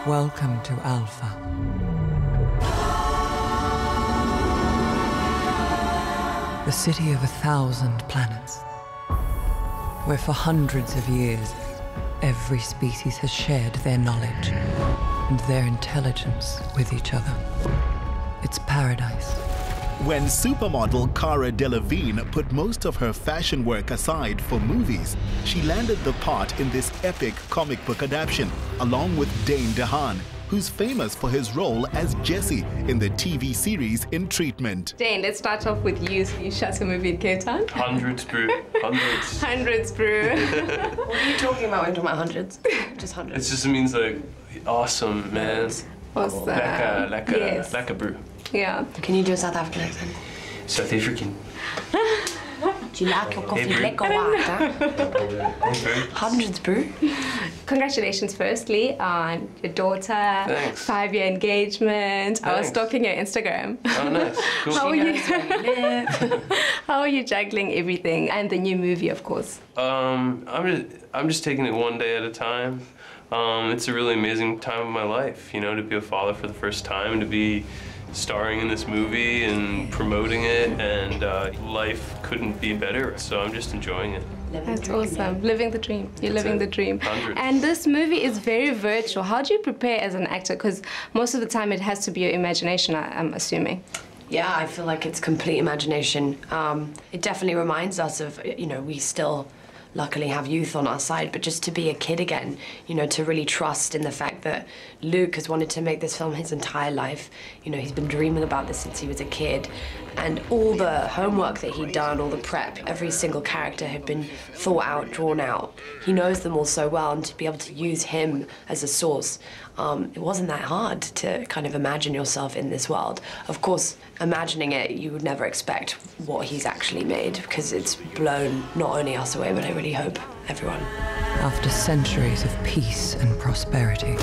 Welcome to Alpha. The city of 1,000 planets, where for hundreds of years, every species has shared their knowledge and their intelligence with each other. It's paradise. When supermodel Cara Delevingne put most of her fashion work aside for movies, she landed the part in this epic comic book adaptation, along with Dane DeHaan, who's famous for his role as Jesse in the TV series In Treatment. Dane, let's start off with you. You shot a movie in Cape Town? Hundreds, bro. Hundreds. Hundreds, bro. What are you talking about when you're talking about hundreds? Just hundreds? It just means like awesome, man. What's that? Like a brew. Yeah. Can you do a South African accent? South African. Do you like your coffee black or white? Hundreds, bro. Congratulations, firstly, on your daughter. Thanks. 5-year engagement. Thanks. I was stalking your Instagram. Oh, nice. Cool. How are you? How are you juggling everything and the new movie, of course? I'm just taking it one day at a time. It's a really amazing time of my life, you know, to be a father for the first time, to be starring in this movie and promoting it, and life couldn't be better, so I'm just enjoying it. That's awesome. Living the dream. You're That's living it. the dream. Hundreds. And this movie is very virtual. How do you prepare as an actor? Because most of the time it has to be your imagination, I'm assuming. Yeah, I feel like it's complete imagination. It definitely reminds us of, you know, we still luckily have youth on our side, but just to be a kid again, you know, to really trust in the fact that Luke has wanted to make this film his entire life. You know, he's been dreaming about this since he was a kid. And all the homework that he'd done, all the prep, every single character had been thought out, drawn out. He knows them all so well, and to be able to use him as a source, it wasn't that hard to kind of imagine yourself in this world. Of course, imagining it, you would never expect what he's actually made, because it's blown not only us away, but I really hope everyone. After centuries of peace and prosperity,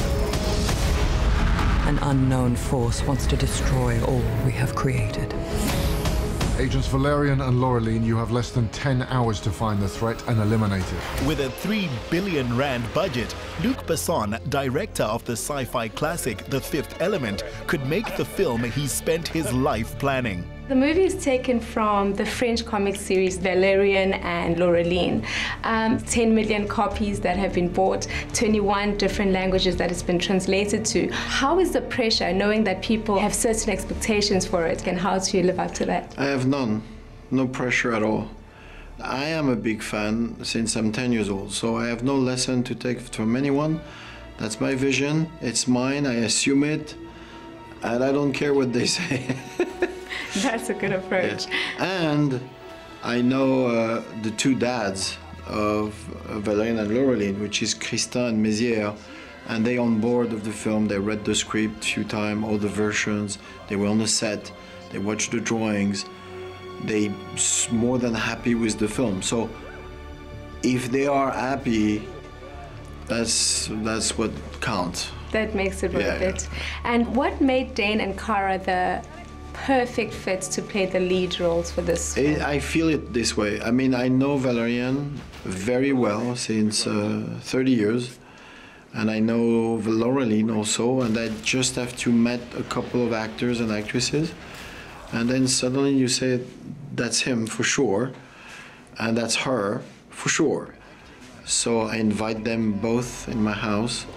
an unknown force wants to destroy all we have created. Agents Valerian and Laureline, you have less than 10 hours to find the threat and eliminate it. With a 3 billion rand budget, Luc Besson, director of the sci-fi classic The Fifth Element, could make the film he spent his life planning. The movie is taken from the French comic series Valerian and Laureline. 10 million copies that have been bought, 21 different languages that it's been translated to. How is the pressure knowing that people have certain expectations for it, and how do you live up to that? I have none. No pressure at all. I am a big fan since I'm 10 years old, so I have no lesson to take from anyone. That's my vision, it's mine, I assume it, and I don't care what they say. That's a good approach. Yeah. And I know the two dads of Valerian and Laureline, which is Christin and Mézières, and they on board of the film. They read the script a few times, all the versions. They were on the set. They watched the drawings. They more than happy with the film. So if they are happy, that's what counts. That makes it worth it. And what made Dane and Cara the perfect fit to play the lead roles for this film? I feel it this way. I mean, I know Valerian very well since 30 years, and I know Laureline also, and I just have to meet a couple of actors and actresses, and then suddenly you say, that's him for sure, and that's her for sure. So I invite them both in my house,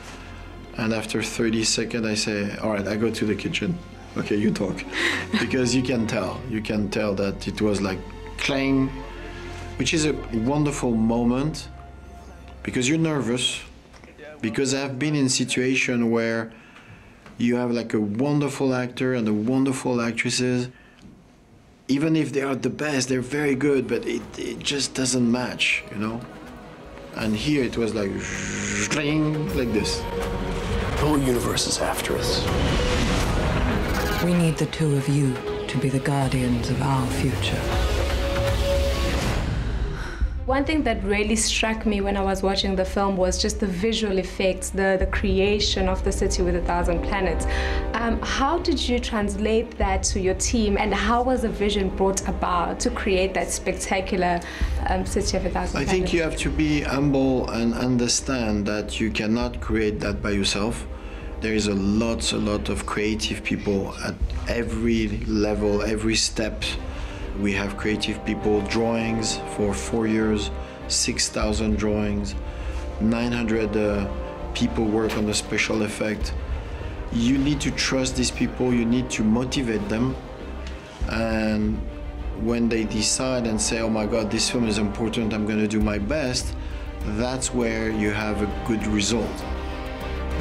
and after 30 seconds I say, all right, I go to the kitchen. Okay, you talk. Because you can tell that it was like clang, which is a wonderful moment, because you're nervous, because I've been in a situation where you have like a wonderful actor and a wonderful actresses. Even if they are the best, they're very good, but it just doesn't match, you know? And here it was like, like this. The whole universe is after us. We need the two of you to be the guardians of our future. One thing that really struck me when I was watching the film was just the visual effects, the creation of the city with 1,000 planets. How did you translate that to your team, and how was the vision brought about to create that spectacular city of 1,000 planets? I think you have to be humble and understand that you cannot create that by yourself. There is a lot of creative people at every level, every step. We have creative people, drawings for 4 years, 6,000 drawings, 900 people work on the special effect. You need to trust these people, you need to motivate them, and when they decide and say, oh my God, this film is important, I'm going to do my best, that's where you have a good result.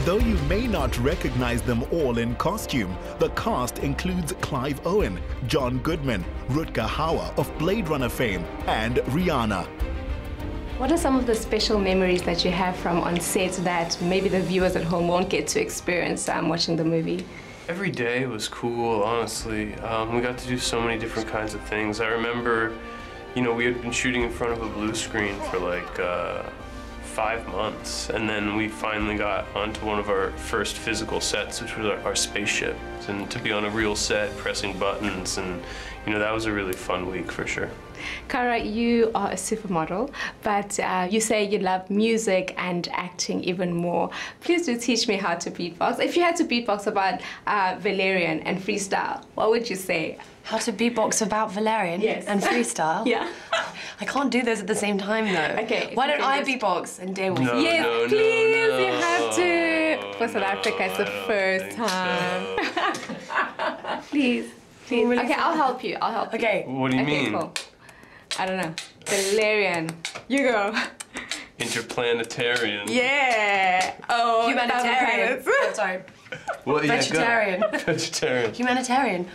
Though you may not recognize them all in costume, the cast includes Clive Owen, John Goodman, Rutger Hauer of Blade Runner fame, and Rihanna. What are some of the special memories that you have from on set that maybe the viewers at home won't get to experience watching the movie? Every day was cool, honestly. We got to do so many different kinds of things. I remember, you know, we had been shooting in front of a blue screen for like 5 months, and then we finally got onto one of our first physical sets, which was our spaceship, and to be on a real set, pressing buttons, and you know, that was a really fun week for sure. Cara, you are a supermodel, but you say you love music and acting even more. Please do teach me how to beatbox. If you had to beatbox about Valerian and freestyle, what would you say? How to beatbox about Valerian and freestyle? Yeah. I can't do those at the same time though. Okay. Why don't I beatbox and Dale will? No, Yes, no, please, no, you have to. no, For South Africa, it's the first time. Please, please. Really? Okay, I'll help you. I'll help you. Okay. What do you Okay, mean? cool. I don't know. Valerian. You go. Interplanetarian. Yeah. Oh, Humanitarian. 1,000 planets. Oh, sorry. Well, yeah, Vegetarian. go. Vegetarian. Humanitarian.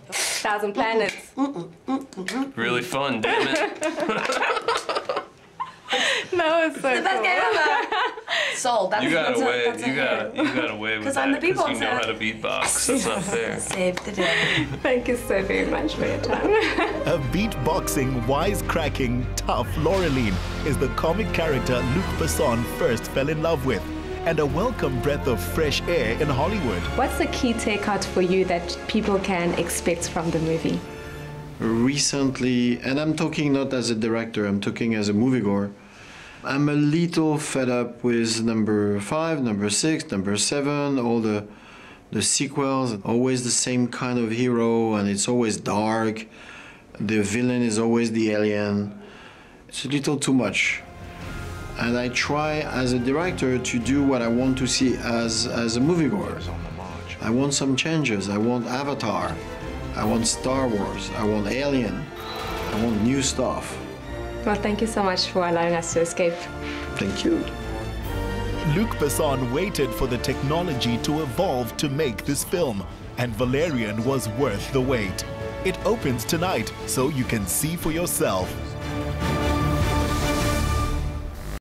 1,000 planets. Really fun, damn it. No, it's so The best cool. game ever. Sold. That's, You got that's away. that's You got away with 'Cause that. I'm the You know beatboxer. how to beatbox. That's not fair. Saved the day. Thank you so very much for your time. A beatboxing, wisecracking, tough Laureline is the comic character Luc Besson first fell in love with, and a welcome breath of fresh air in Hollywood. What's the key takeout for you that people can expect from the movie? Recently, and I'm talking not as a director, I'm talking as a moviegoer, I'm a little fed up with number 5, number 6, number 7, all the sequels, always the same kind of hero, and it's always dark. The villain is always the alien. It's a little too much. And I try as a director to do what I want to see as a moviegoer. I want some changes. I want Avatar. I want Star Wars. I want Alien. I want new stuff. Well, thank you so much for allowing us to escape. Thank you. Luc Besson waited for the technology to evolve to make this film, and Valerian was worth the wait. It opens tonight, so you can see for yourself.